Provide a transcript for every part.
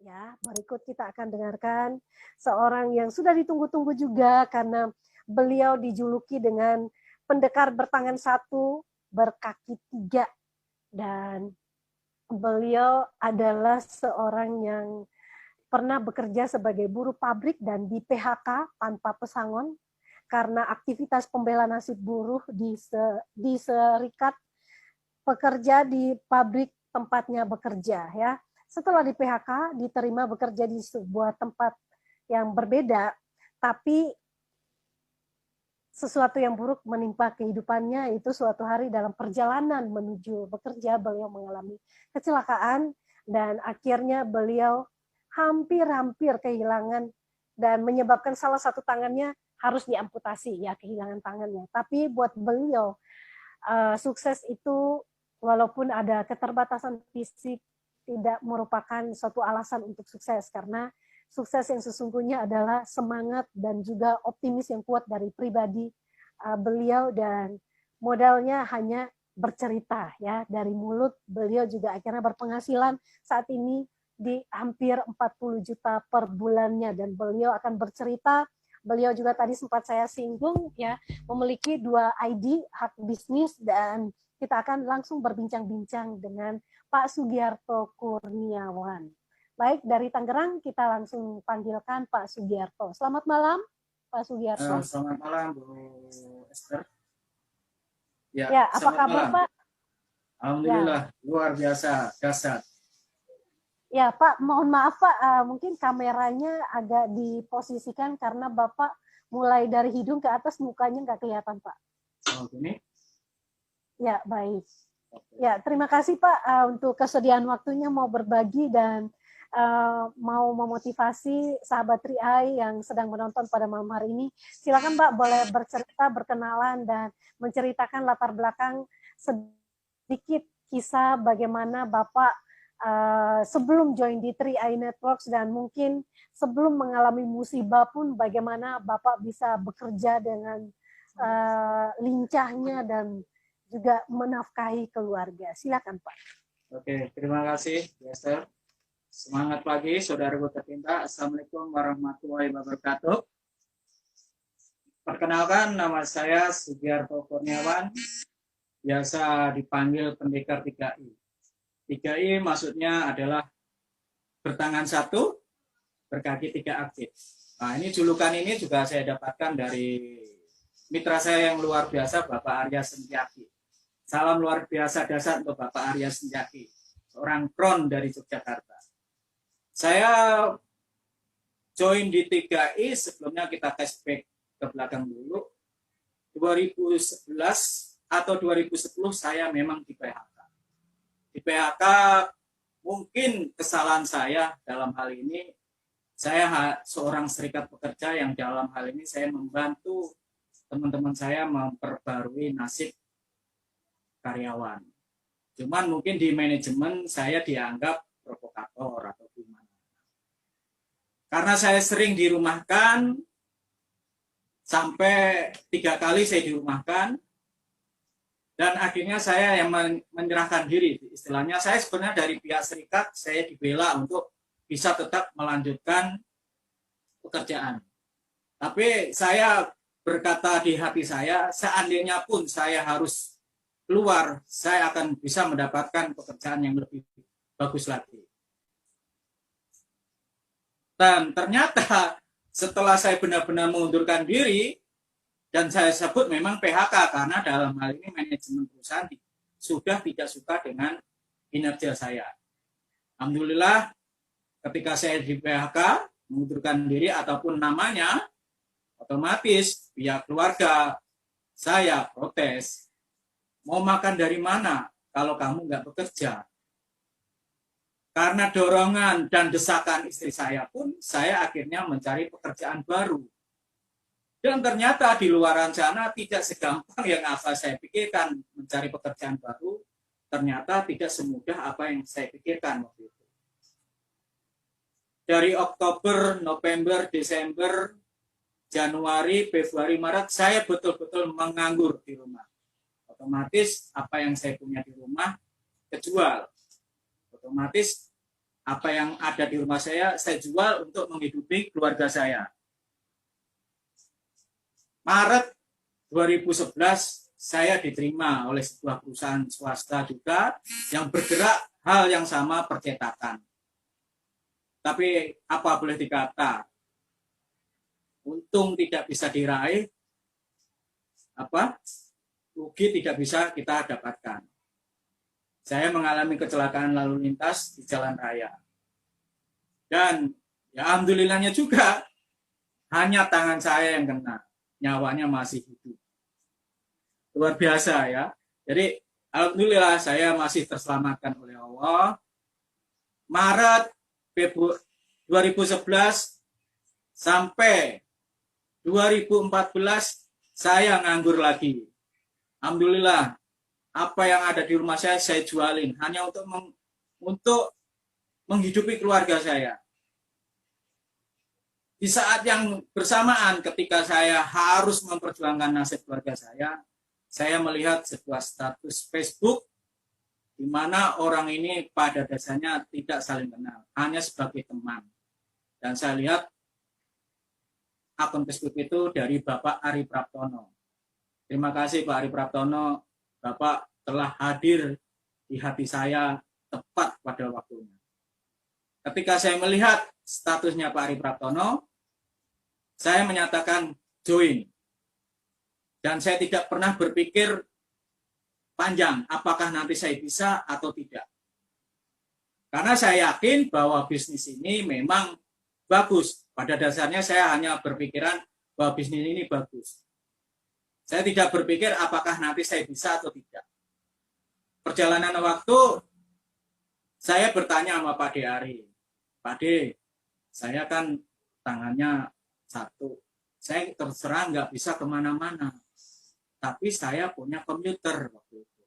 Ya, berikut kita akan dengarkan seorang yang sudah ditunggu-tunggu juga karena beliau dijuluki dengan pendekar bertangan satu, berkaki tiga, dan beliau adalah seorang yang pernah bekerja sebagai buruh pabrik dan di PHK tanpa pesangon karena aktivitas pembela nasib buruh di serikat pekerja di pabrik tempatnya bekerja ya. Setelah di PHK diterima bekerja di sebuah tempat yang berbeda, tapi sesuatu yang buruk menimpa kehidupannya. Itu suatu hari dalam perjalanan menuju bekerja beliau mengalami kecelakaan dan akhirnya beliau hampir kehilangan dan menyebabkan salah satu tangannya harus diamputasi ya, kehilangan tangannya. Tapi buat beliau sukses itu walaupun ada keterbatasan fisik tidak merupakan suatu alasan untuk sukses, karena sukses yang sesungguhnya adalah semangat dan juga optimis yang kuat dari pribadi beliau, dan modalnya hanya bercerita ya, dari mulut beliau juga akhirnya berpenghasilan saat ini di hampir 40 juta per bulannya, dan beliau akan bercerita. Beliau juga tadi sempat saya singgung ya, memiliki 2 ID hak bisnis, dan kita akan langsung berbincang-bincang dengan Pak Sugiarto Kurniawan. Baik, dari Tangerang kita langsung panggilkan Pak Sugiarto. Selamat malam, Pak Sugiarto. Selamat malam, Bu Esther. Ya, apa kabar, malam, Pak? Alhamdulillah, ya. Luar biasa, dahsyat. Ya, Pak, mohon maaf, Pak, mungkin kameranya agak diposisikan karena Bapak mulai dari hidung ke atas mukanya nggak kelihatan, Pak. Oh, gini? Ya, baik. Ya, terima kasih Pak untuk kesediaan waktunya mau berbagi dan mau memotivasi sahabat Triai yang sedang menonton pada malam hari ini. Silakan Pak, boleh bercerita, berkenalan, dan menceritakan latar belakang sedikit kisah bagaimana Bapak sebelum join di Triai Networks, dan mungkin sebelum mengalami musibah pun bagaimana Bapak bisa bekerja dengan lincahnya dan juga menafkahi keluarga. Silakan Pak. Oke, terima kasih, Esther. Semangat pagi, saudaraku tercinta. Assalamualaikum warahmatullahi wabarakatuh. Perkenalkan, nama saya Sugiarto Kurniawan, biasa dipanggil pendekar 3I. 3I maksudnya adalah bertangan satu, berkaki tiga aktif. Nah, ini julukan ini juga saya dapatkan dari mitra saya yang luar biasa, Bapak Arya Senjaki. Salam luar biasa dahsyat untuk Bapak Arya Senjaki, seorang kron dari Yogyakarta. Saya join di 3I, sebelumnya kita flashback ke belakang dulu. 2011 atau 2010 saya memang di PHK. Di PHK mungkin kesalahan saya dalam hal ini, saya seorang serikat pekerja yang dalam hal ini saya membantu teman-teman saya memperbarui nasib karyawan. Cuman mungkin di manajemen saya dianggap provokator atau gimana. Karena saya sering dirumahkan, sampai 3 kali saya dirumahkan, dan akhirnya saya yang menyerahkan diri. Istilahnya saya sebenarnya dari pihak serikat, saya dibela untuk bisa tetap melanjutkan pekerjaan. Tapi saya berkata di hati saya, seandainya pun saya harus keluar, saya akan bisa mendapatkan pekerjaan yang lebih bagus lagi. Dan ternyata setelah saya benar-benar mengundurkan diri, dan saya sebut memang PHK karena dalam hal ini manajemen perusahaan sudah tidak suka dengan kinerja saya. Alhamdulillah ketika saya di PHK, mengundurkan diri ataupun namanya, otomatis pihak keluarga saya protes. Mau makan dari mana kalau kamu nggak bekerja? Karena dorongan dan desakan istri saya pun, saya akhirnya mencari pekerjaan baru. Dan ternyata di luar sana tidak segampang yang apa saya pikirkan mencari pekerjaan baru. Ternyata tidak semudah apa yang saya pikirkan waktu itu. Dari Oktober, November, Desember, Januari, Februari, Maret, saya betul-betul menganggur di rumah. Otomatis apa yang saya punya di rumah kejual. Otomatis apa yang ada di rumah saya jual untuk menghidupi keluarga saya. Maret 2011 saya diterima oleh sebuah perusahaan swasta juga yang bergerak hal yang sama, percetakan. Tapi apa boleh dikata, untung tidak bisa diraih, rugi tidak bisa kita dapatkan. Saya mengalami kecelakaan lalu lintas di jalan raya. Dan ya alhamdulillahnya juga hanya tangan saya yang kena, nyawanya masih hidup. Luar biasa ya. Jadi alhamdulillah saya masih terselamatkan oleh Allah. Maret 2011 sampai 2014 saya nganggur lagi. Alhamdulillah apa yang ada di rumah saya jualin hanya untuk menghidupi keluarga saya. Di saat yang bersamaan ketika saya harus memperjuangkan nasib keluarga saya melihat sebuah status Facebook di mana orang ini pada dasarnya tidak saling kenal, hanya sebagai teman. Dan saya lihat akun Facebook itu dari Bapak Ari Praptono. Terima kasih Pak Ari Praptono, Bapak telah hadir di hati saya tepat pada waktunya. Ketika saya melihat statusnya Pak Ari Praptono, saya menyatakan join. Dan saya tidak pernah berpikir panjang, apakah nanti saya bisa atau tidak. Karena saya yakin bahwa bisnis ini memang bagus. Pada dasarnya saya hanya berpikiran bahwa bisnis ini bagus. Saya tidak berpikir apakah nanti saya bisa atau tidak. Perjalanan waktu, saya bertanya sama Pak De Ari. Pak De, saya kan tangannya satu. Saya terserah nggak bisa kemana-mana. Tapi saya punya komputer waktu itu.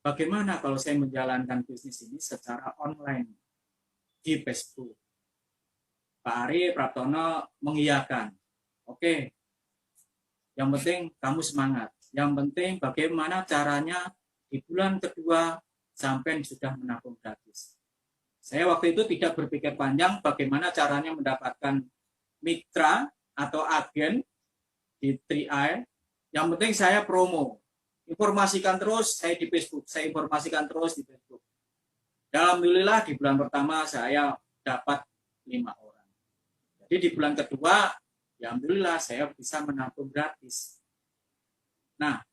Bagaimana kalau saya menjalankan bisnis ini secara online di Facebook? Pak Ari Praptono mengiyakan. Oke, yang penting kamu semangat. Yang penting bagaimana caranya di bulan kedua sampai sudah menabung gratis. Saya waktu itu tidak berpikir panjang bagaimana caranya mendapatkan mitra atau agen di 3i. Yang penting saya promo. Informasikan terus saya di Facebook. Saya informasikan terus di Facebook. Alhamdulillah di bulan pertama saya dapat 5 orang. Jadi di bulan kedua, ya alhamdulillah saya bisa menabung gratis. Nah,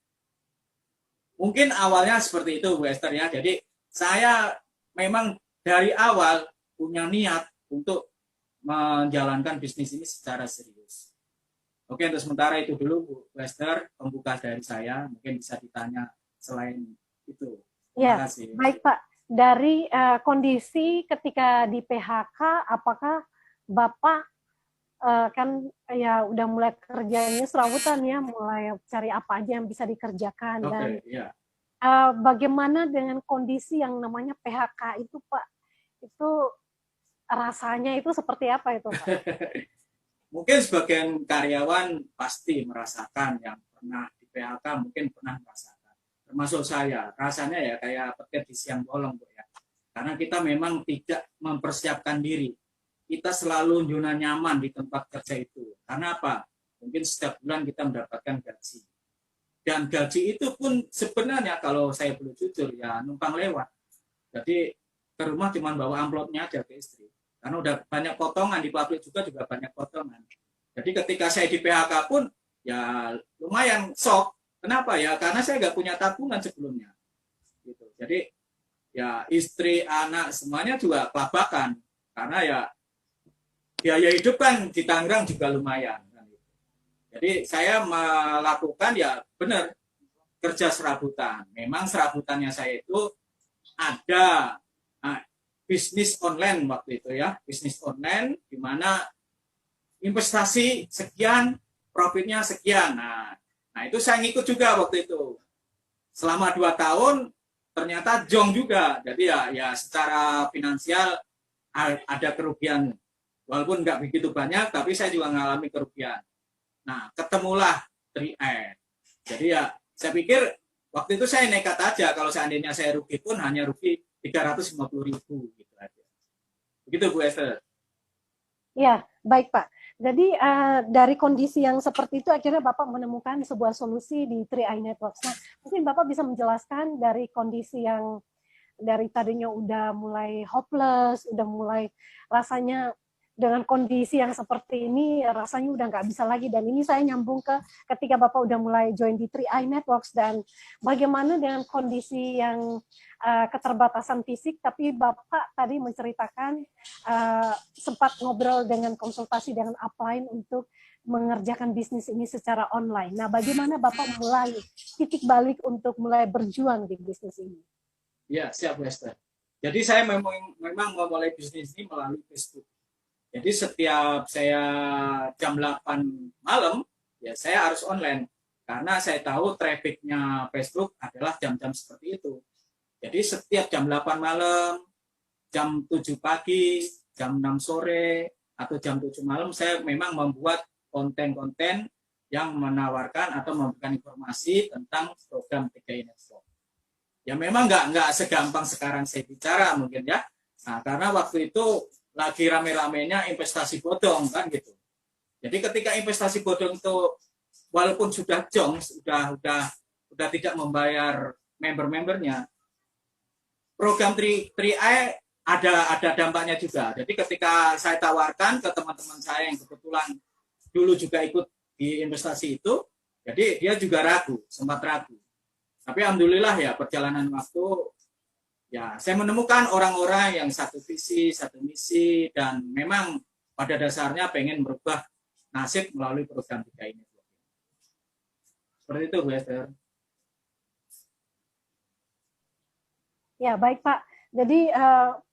mungkin awalnya seperti itu Bu Esther ya. Jadi saya memang dari awal punya niat untuk menjalankan bisnis ini secara serius. Oke, untuk sementara itu dulu Bu Esther, pembuka dari saya. Mungkin bisa ditanya selain itu. Terima kasih. Baik Pak, dari kondisi ketika di PHK, apakah Bapak kan ya udah mulai kerjanya serabutan ya, mulai cari apa aja yang bisa dikerjakan. Dan bagaimana dengan kondisi yang namanya PHK itu Pak? Itu rasanya itu seperti apa itu Pak? Mungkin sebagian karyawan pasti merasakan, yang pernah di PHK mungkin pernah merasakan. Termasuk saya, rasanya ya kayak petir di siang bolong Bu ya. Karena kita memang tidak mempersiapkan diri. Kita selalu zona nyaman di tempat kerja itu. Karena apa? Mungkin setiap bulan kita mendapatkan gaji. Dan gaji itu pun sebenarnya kalau saya boleh jujur ya numpang lewat. Jadi ke rumah cuma bawa amplopnya aja ke istri. Karena udah banyak potongan, di pabrik juga banyak potongan. Jadi ketika saya di PHK pun ya lumayan shock. Kenapa ya? Karena saya nggak punya tabungan sebelumnya. Gitu. Jadi ya istri, anak semuanya juga kelabakan. Karena ya biaya hidup kan di Tangerang juga lumayan. Jadi saya melakukan ya benar kerja serabutan. Memang serabutannya saya itu ada bisnis online waktu itu ya, bisnis online di mana investasi sekian, profitnya sekian. Nah itu saya ngikut juga waktu itu. Selama 2 tahun ternyata jong juga. Jadi ya secara finansial ada kerugian. Walaupun nggak begitu banyak, tapi saya juga mengalami kerugian. Nah, ketemulah 3i. Jadi ya saya pikir waktu itu saya nekat aja, kalau seandainya saya rugi pun hanya rugi 350.000 gitu aja. Begitu Bu Esther. Ya, baik Pak. Jadi dari kondisi yang seperti itu akhirnya Bapak menemukan sebuah solusi di 3i Networks. Nah, mungkin Bapak bisa menjelaskan dari kondisi yang dari tadinya udah mulai hopeless, udah mulai rasanya dengan kondisi yang seperti ini rasanya udah nggak bisa lagi, dan ini saya nyambung ke ketika Bapak udah mulai join di 3i Networks, dan bagaimana dengan kondisi yang keterbatasan fisik, tapi Bapak tadi menceritakan sempat ngobrol dengan konsultasi dengan upline untuk mengerjakan bisnis ini secara online. Nah, bagaimana Bapak mulai titik balik untuk mulai berjuang di bisnis ini? Ya, siap Bu Esther. Jadi saya memang memulai bisnis ini melalui Facebook. Jadi setiap saya jam 8 malam, ya saya harus online. Karena saya tahu trafficnya Facebook adalah jam-jam seperti itu. Jadi setiap jam 8 malam, jam 7 pagi, jam 6 sore, atau jam 7 malam, saya memang membuat konten-konten yang menawarkan atau memberikan informasi tentang program 3i Network. Ya memang nggak segampang sekarang saya bicara mungkin ya. Nah, karena waktu itu lagi rame-ramenya investasi bodong kan gitu. Jadi ketika investasi bodong itu walaupun sudah jong, sudah tidak membayar member-membernya, program 3i ada dampaknya juga. Jadi ketika saya tawarkan ke teman-teman saya yang kebetulan dulu juga ikut di investasi itu, jadi dia juga ragu, sempat ragu. Tapi alhamdulillah ya perjalanan waktu, ya saya menemukan orang-orang yang satu visi, satu misi, dan memang pada dasarnya pengen merubah nasib melalui program 3i Network. Seperti itu Bu Esther. Ya, baik Pak. Jadi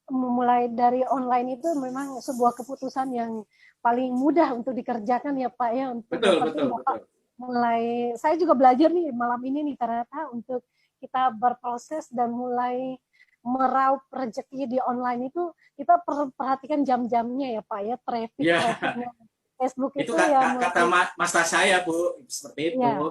memulai dari online itu memang sebuah keputusan yang paling mudah untuk dikerjakan ya Pak ya. Untuk betul, betul, Bapak betul. Mulai, saya juga belajar nih malam ini nih ternyata untuk kita berproses dan mulai meraup rezeki di online itu kita perhatikan jam-jamnya ya Pak ya, Ya, trafficnya Facebook itu itu ya kata mulai master saya Bu, seperti itu. ya.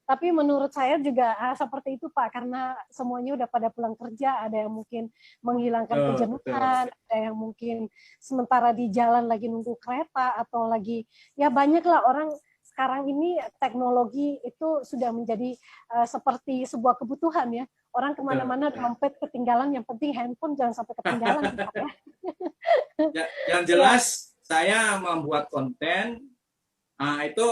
Tapi menurut saya juga seperti itu Pak, karena semuanya udah pada pulang kerja, ada yang mungkin menghilangkan Betul, betul. kejenuhan, ada yang mungkin sementara di jalan lagi nunggu kereta atau lagi ya banyak lah orang sekarang ini teknologi itu sudah menjadi seperti sebuah kebutuhan ya. Orang Betul, kemana-mana betul. dompet ketinggalan, yang penting handphone jangan sampai ketinggalan Pak ya. Ya, yang Ya, jelas saya membuat konten, itu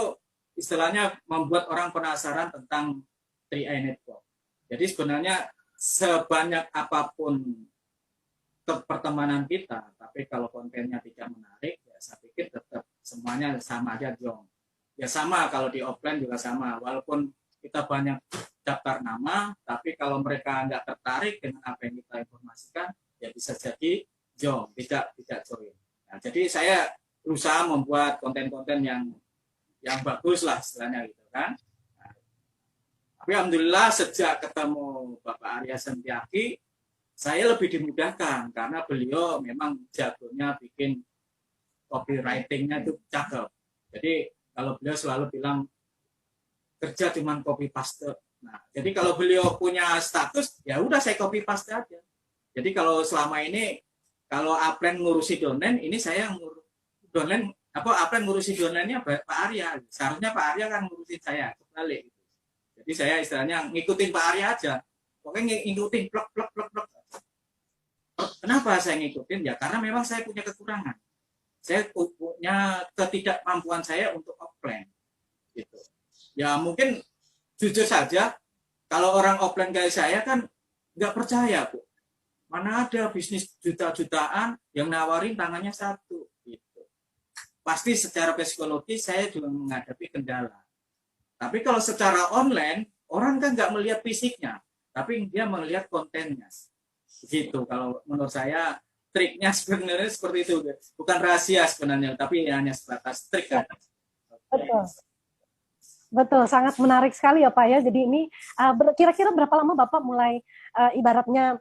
istilahnya membuat orang penasaran tentang 3i Network. Jadi sebenarnya sebanyak apapun pertemanan kita, tapi kalau kontennya tidak menarik, ya saya pikir tetap semuanya sama aja dong. Ya sama kalau di offline juga sama, walaupun kita banyak daftar nama, tapi kalau mereka nggak tertarik dengan apa yang kita informasikan, ya bisa jadi jong, tidak join. Nah, jadi saya berusaha membuat konten-konten yang bagus lah istilahnya gitu kan. Nah, tapi alhamdulillah sejak ketemu Bapak Arya Sentiaki, saya lebih dimudahkan karena beliau memang jagonya bikin copywriting-nya itu cakep. Jadi kalau beliau selalu bilang kerja cuma copy paste. Nah, jadi kalau beliau punya status, ya udah saya copy paste aja. Jadi kalau selama ini kalau upline ngurusi domain, ini saya domain upline ngurusi domainnya Pak Arya. Seharusnya Pak Arya kan ngurusin saya, kebalik. Jadi saya istilahnya ngikutin Pak Arya aja. Pokoknya ngikutin blok. Kenapa saya ngikutin? Ya karena memang saya punya kekurangan. Saya punya ketidakmampuan saya untuk offline. Gitu. Ya mungkin jujur saja, kalau orang offline kayak saya kan nggak percaya, Bu. Mana ada bisnis juta-jutaan yang nawarin tangannya satu. Gitu. Pasti secara psikologi saya juga menghadapi kendala. Tapi kalau secara online, orang kan nggak melihat fisiknya, tapi dia melihat kontennya. Begitu kalau menurut saya triknya sebenarnya seperti itu, bukan rahasia sebenarnya, tapi hanya sebatas trik ya, aja. betul. Betul, sangat menarik sekali ya Pak ya. Jadi ini kira-kira berapa lama Bapak mulai ibaratnya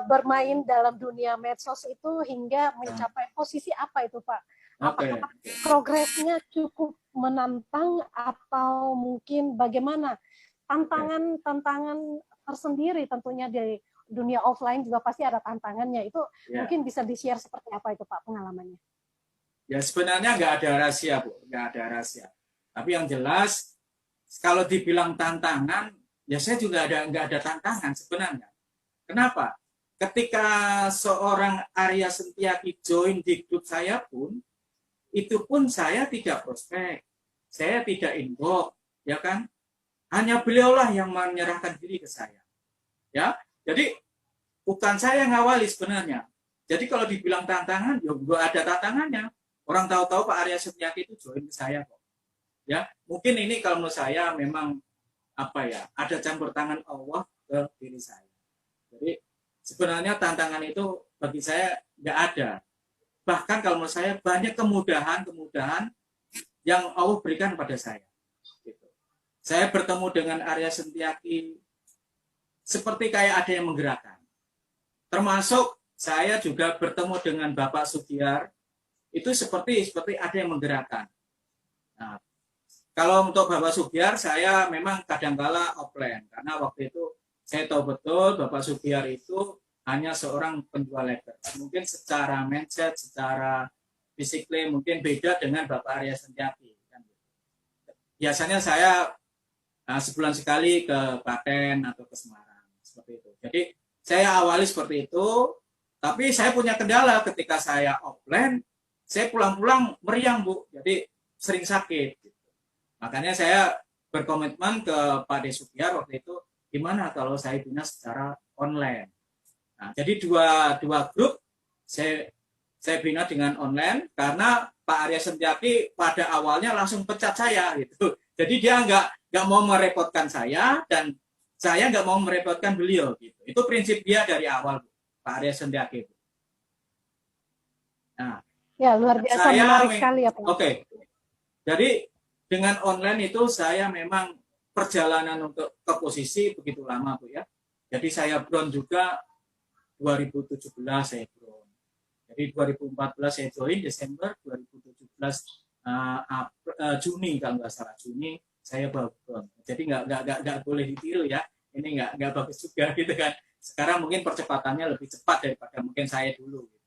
bermain dalam dunia medsos itu hingga mencapai posisi apa itu Pak? Apakah progresnya cukup menantang atau mungkin bagaimana? Tantangan tersendiri tentunya dunia offline juga pasti ada tantangannya. Itu Ya. mungkin bisa di-share seperti apa itu Pak pengalamannya? Ya sebenarnya nggak ada rahasia, Bu. Nggak ada rahasia. Tapi yang jelas, kalau dibilang tantangan, ya saya juga nggak ada tantangan sebenarnya. Kenapa? Ketika seorang Arya Sentiaki join di grup saya pun, itu pun saya tidak prospek, saya tidak inbox, ya kan? Hanya beliaulah yang menyerahkan diri ke saya. Ya, jadi bukan saya yang ngawali sebenarnya. Jadi kalau dibilang tantangan, ya nggak ada tantangannya. Orang tahu-tahu Pak Arya Setiaki itu join ke saya kok. Ya, mungkin ini kalau menurut saya memang apa ya, ada campur tangan Allah ke diri saya. Jadi sebenarnya tantangan itu bagi saya nggak ada. Bahkan kalau menurut saya banyak kemudahan-kemudahan yang Allah berikan pada saya. Gitu. Saya bertemu dengan Arya Sentiaki seperti kayak ada yang menggerakkan. Termasuk saya juga bertemu dengan Bapak Sugiar, itu seperti ada yang menggerakkan. Nah, kalau untuk Bapak Sugiar, saya memang kadangkala offline, karena waktu itu saya tahu betul Bapak Sugiar itu hanya seorang penjual letter. Mungkin secara mindset, secara fisikly mungkin beda dengan Bapak Arya Sentiaki. Biasanya saya sebulan sekali ke Klaten atau ke Semarang, seperti itu. Jadi saya awali seperti itu, tapi saya punya kendala ketika saya offline, saya pulang-pulang meriang, Bu, jadi sering sakit. Makanya saya berkomitmen ke Pak Desugiar waktu itu, gimana kalau saya bina secara online. Nah, jadi dua grup saya bina dengan online karena Pak Arya Sentiaki pada awalnya langsung pecat saya gitu. Jadi dia nggak mau merepotkan saya dan saya nggak mau merepotkan beliau gitu. Itu prinsip dia dari awal, Pak Arya Sentiaki. Nah, ya luar biasa, menarik sekali ya Pak. Oke. Jadi dengan online itu saya memang perjalanan untuk ke posisi begitu lama, Bu ya. Jadi saya bron juga 2017 saya bron. Jadi 2014 saya join, Desember 2017 Juni kalau nggak salah, Juni saya baru bron. Jadi nggak boleh ditiru ya. Ini nggak bagus juga gitu kan. Sekarang mungkin percepatannya lebih cepat daripada mungkin saya dulu. Gitu.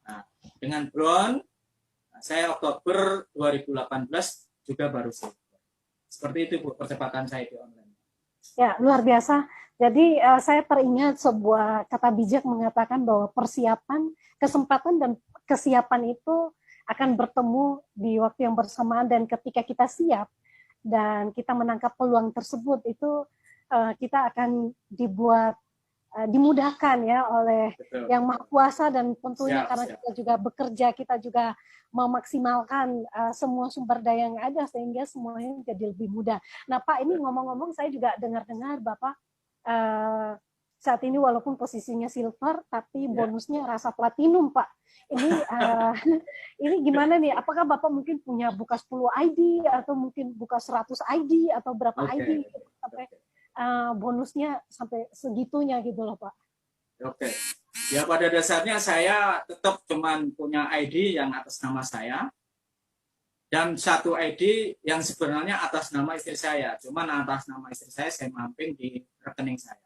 Nah, dengan bron saya Oktober 2018 juga baru selesai. Seperti itu Bu, percepatan saya di online. Ya, luar biasa. Jadi saya teringat sebuah kata bijak mengatakan bahwa persiapan, kesempatan dan kesiapan itu akan bertemu di waktu yang bersamaan, dan ketika kita siap dan kita menangkap peluang tersebut itu kita akan dimudahkan ya oleh Betul. Yang Maha Kuasa, dan tentunya karena kita juga bekerja, kita juga memaksimalkan semua sumber daya yang ada sehingga semuanya jadi lebih mudah. Nah Pak, ini ngomong-ngomong saya juga dengar-dengar Bapak saat ini walaupun posisinya silver tapi bonusnya rasa platinum Pak. Ini ini gimana nih? Apakah Bapak mungkin punya buka 10 ID atau mungkin buka 100 ID atau berapa ID sampai bonusnya sampai segitunya gitu loh Pak? Oke. Ya pada dasarnya saya tetap cuman punya ID yang atas nama saya dan satu ID yang sebenarnya atas nama istri saya. Cuman atas nama istri saya mamping di rekening saya.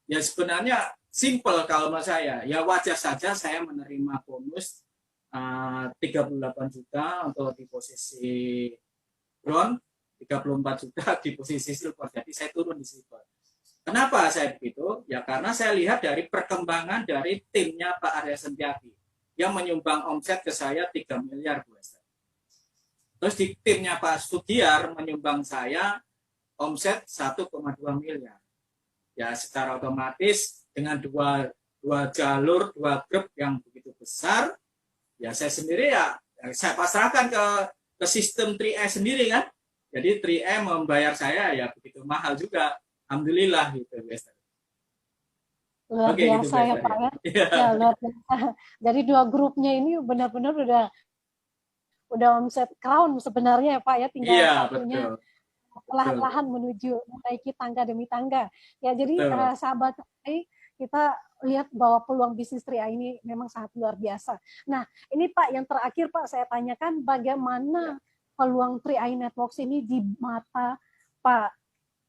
Ya sebenarnya simple kalau menurut saya. Ya wajar saja saya menerima bonus 38 juta untuk di posisi bron, 34 juta di posisi silver. Jadi saya turun di silver. Kenapa saya begitu? Ya karena saya lihat dari perkembangan dari timnya Pak Arya Sentiaki yang menyumbang omset ke saya 3 miliar. Terus di timnya Pak Sugiar menyumbang saya omset 1,2 miliar. Ya secara otomatis dengan dua jalur, dua grup yang begitu besar, ya saya sendiri saya pasrahkan ke sistem 3E sendiri kan. Jadi 3E membayar saya ya begitu mahal juga. Alhamdulillah gitu. Luar biasa gitu, ya Pak ya. Ya luar biasa. Jadi dua grupnya ini benar-benar udah omset crown sebenarnya ya Pak ya, tinggal satunya perlahan-lahan menuju menaiki tangga demi tangga. Ya jadi sahabat kita lihat bahwa peluang bisnis 3A ini memang sangat luar biasa. Nah ini Pak yang terakhir Pak saya tanyakan, bagaimana peluang 3A Networks ini di mata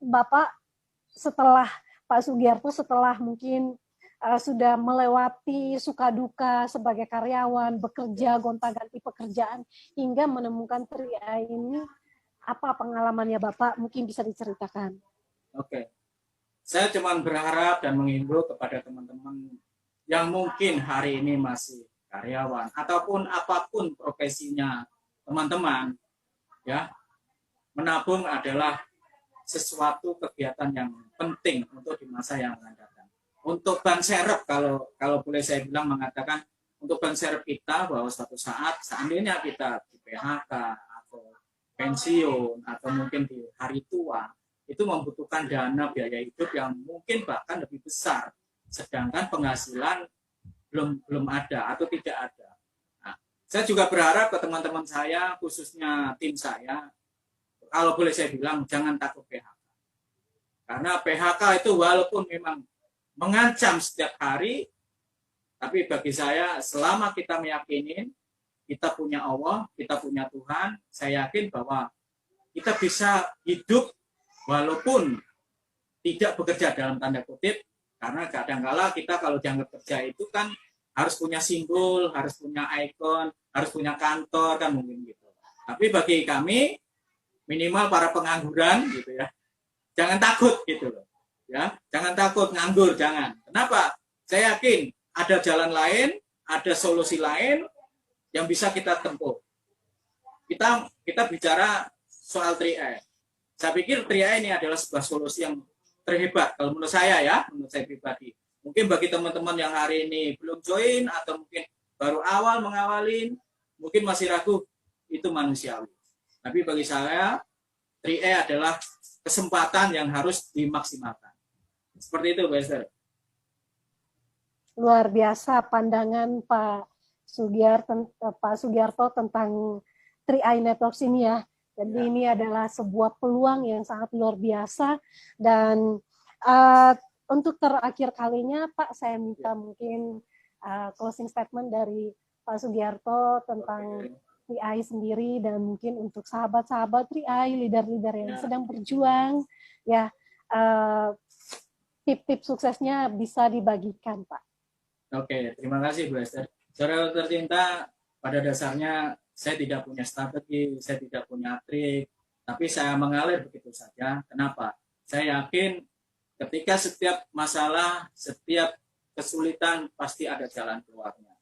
Bapak setelah Pak Sugiarto, setelah mungkin sudah melewati suka duka sebagai karyawan, bekerja gonta-ganti pekerjaan hingga menemukan 3i ini. Apa pengalamannya Bapak? Mungkin bisa diceritakan. Oke. Saya cuma berharap dan menghimbau kepada teman-teman yang mungkin hari ini masih karyawan ataupun apapun profesinya teman-teman, ya, menabung adalah sesuatu kegiatan yang penting untuk di masa yang akan datang. Untuk ban serep, kalau boleh saya bilang mengatakan, untuk ban serep kita bahwa suatu saat seandainya kita di PHK atau pensiun atau mungkin di hari tua, itu membutuhkan dana biaya hidup yang mungkin bahkan lebih besar, sedangkan penghasilan belum ada atau tidak ada. Nah, saya juga berharap ke teman-teman saya, khususnya tim saya, kalau boleh saya bilang jangan takut PHK. Karena PHK itu walaupun memang mengancam setiap hari, tapi bagi saya selama kita meyakini kita punya Allah, kita punya Tuhan, saya yakin bahwa kita bisa hidup walaupun tidak bekerja dalam tanda kutip, karena kadang-kala kita kalau dianggap kerja itu kan harus punya simbol, harus punya ikon, harus punya kantor, kan mungkin gitu. Tapi bagi kami, minimal para pengangguran gitu ya, jangan takut gitu loh, ya, jangan takut nganggur, jangan. Kenapa? Saya yakin ada jalan lain, ada solusi lain yang bisa kita tempuh. Kita bicara soal 3i. Saya pikir 3i ini adalah sebuah solusi yang terhebat kalau menurut saya ya, menurut saya pribadi. Mungkin bagi teman-teman yang hari ini belum join atau mungkin baru awal mengawalin, mungkin masih ragu, itu manusiawi. Tapi bagi saya 3i adalah kesempatan yang harus dimaksimalkan. Seperti itu, Bu Esther. Luar biasa pandangan Pak Sugiarto tentang 3i Networks ini ya. Jadi ini adalah sebuah peluang yang sangat luar biasa. Dan untuk terakhir kalinya Pak, saya minta mungkin closing statement dari Pak Sugiarto tentang 3i sendiri, dan mungkin untuk sahabat-sahabat 3i, leader-leader yang sedang berjuang, ya, tip-tip suksesnya bisa dibagikan, Pak. Oke, terima kasih Bu Esther. Saudara tercinta, pada dasarnya saya tidak punya strategi, saya tidak punya trik, tapi saya mengalir begitu saja. Kenapa? Saya yakin ketika setiap masalah, setiap kesulitan pasti ada jalan keluarnya.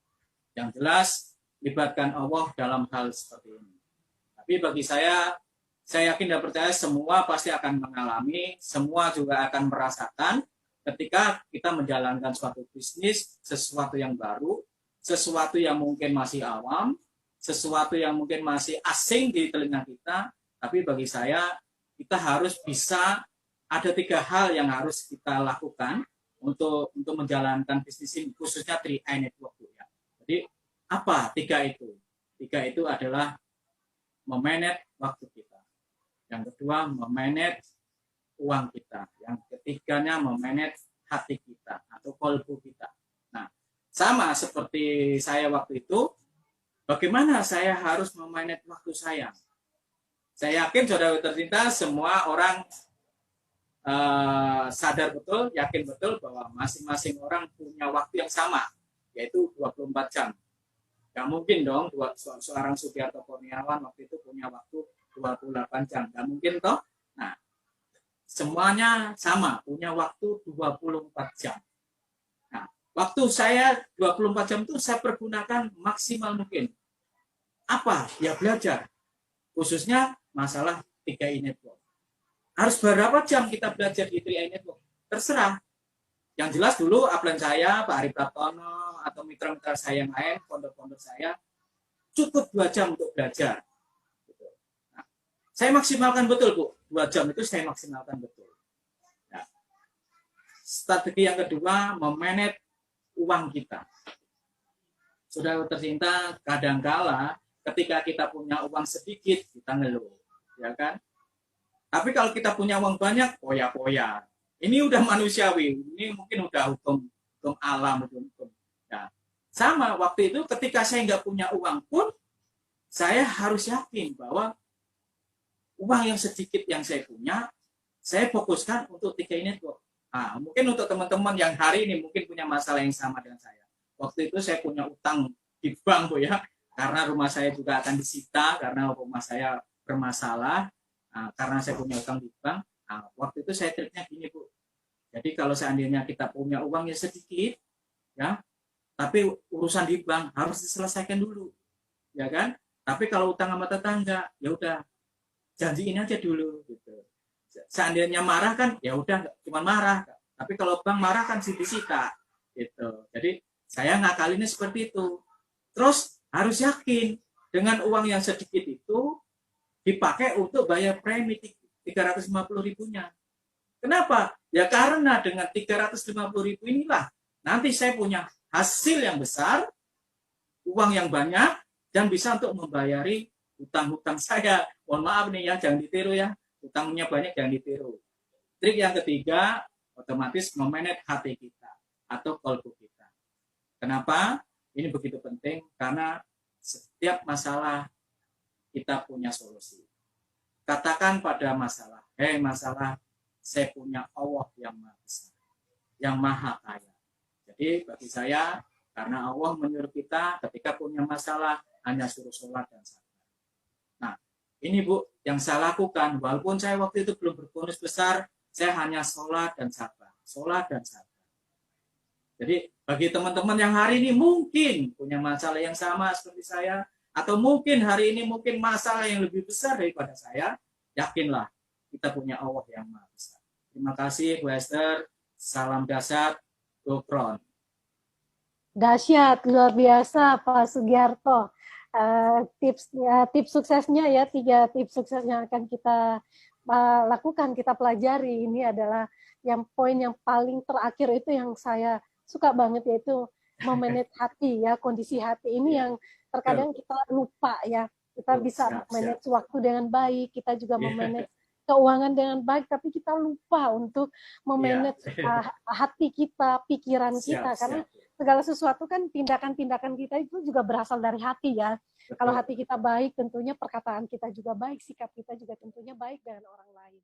Yang jelas, libatkan Allah dalam hal seperti ini. Tapi bagi saya yakin dan percaya semua pasti akan mengalami, semua juga akan merasakan ketika kita menjalankan suatu bisnis, sesuatu yang baru, sesuatu yang mungkin masih awam, sesuatu yang mungkin masih asing di telinga kita, tapi bagi saya kita harus bisa, ada 3 hal yang harus kita lakukan untuk menjalankan bisnis ini, khususnya 3i Network. Jadi apa 3 itu? 3 itu adalah memanage waktu kita. Yang kedua, memanage uang kita. Yang ketiganya, memanage hati kita atau kolbu kita. Nah, sama seperti saya waktu itu, bagaimana saya harus memanage waktu saya? Saya yakin saudara tercinta, semua orang sadar betul, yakin betul bahwa masing-masing orang punya waktu yang sama, yaitu 24 jam. Gak mungkin dong seorang Sugiarto Kurniawan waktu itu punya waktu 28 jam. Gak mungkin toh. Nah, semuanya sama, punya waktu 24 jam. Nah, waktu saya 24 jam itu saya pergunakan maksimal mungkin. Apa? Ya belajar. Khususnya masalah 3i Network. Harus berapa jam kita belajar di 3i Network? Terserah. Yang jelas dulu upline saya, Pak Ari Pratono, atau mitra-mitra saya yang lain, pondok-pondok saya, cukup 2 jam untuk belajar. Nah, saya maksimalkan betul, Bu. 2 jam itu saya maksimalkan betul. Nah, strategi yang kedua, memanage uang kita. Saudara tercinta, kadangkala ketika kita punya uang sedikit, kita ngeluh. Ya kan? Tapi kalau kita punya uang banyak, poya-poya. Ini udah manusiawi, ini mungkin udah hukum alam, hukum. Nah, sama waktu itu ketika saya nggak punya uang pun, saya harus yakin bahwa uang yang sedikit yang saya punya, saya fokuskan untuk 3i Network. Nah, mungkin untuk teman-teman yang hari ini mungkin punya masalah yang sama dengan saya. Waktu itu saya punya utang di bank, Bu ya, karena rumah saya juga akan disita karena rumah saya bermasalah. Nah, karena saya punya utang di bank. Nah, waktu itu saya triknya gini, Bu. Jadi kalau seandainya kita punya uang yang sedikit, ya, tapi urusan di bank harus diselesaikan dulu, ya kan? Tapi kalau utang sama tetangga, ya udah janjiin aja dulu, gitu. Seandainya marah kan, ya udah cuma marah. Tapi kalau bank marah kan disita, gitu. Jadi saya ngakalinnya seperti itu. Terus harus yakin dengan uang yang sedikit itu dipakai untuk bayar premi 350 ribunya. Kenapa? Ya karena dengan 350 ribu inilah nanti saya punya hasil yang besar, uang yang banyak, dan bisa untuk membayari hutang-hutang saya. Mohon maaf nih ya, jangan ditiru ya. Hutangnya banyak, jangan ditiru. Trik yang ketiga, otomatis memanage hati kita atau kolbu kita. Kenapa? Ini begitu penting karena setiap masalah kita punya solusi. Katakan pada masalah, hei masalah, saya punya Allah yang maha besar, yang maha kaya. Jadi bagi saya, karena Allah menyuruh kita ketika punya masalah, hanya suruh sholat dan sabar. Nah, ini Bu, yang saya lakukan, walaupun saya waktu itu belum berbonus besar, saya hanya sholat dan sabar. Sholat dan sabar. Jadi bagi teman-teman yang hari ini mungkin punya masalah yang sama seperti saya, atau mungkin hari ini mungkin masalah yang lebih besar daripada saya, yakinlah kita punya Allah yang maha besar. Terima kasih Bu Esther, salam dahsyat, Gokron. Dahsyat, luar biasa Pak Sugiarto. Tips suksesnya ya, 3 tips sukses yang akan kita lakukan, kita pelajari. Ini adalah yang poin yang paling terakhir itu yang saya suka banget, yaitu memanage hati ya, kondisi hati ini yang terkadang kita lupa ya. Kita bisa manage waktu dengan baik, kita juga memanage keuangan dengan baik, tapi kita lupa untuk memanage hati kita, pikiran kita, karena segala sesuatu kan tindakan-tindakan kita itu juga berasal dari hati ya. Betul. Kalau hati kita baik, tentunya perkataan kita juga baik, sikap kita juga tentunya baik dengan orang lain.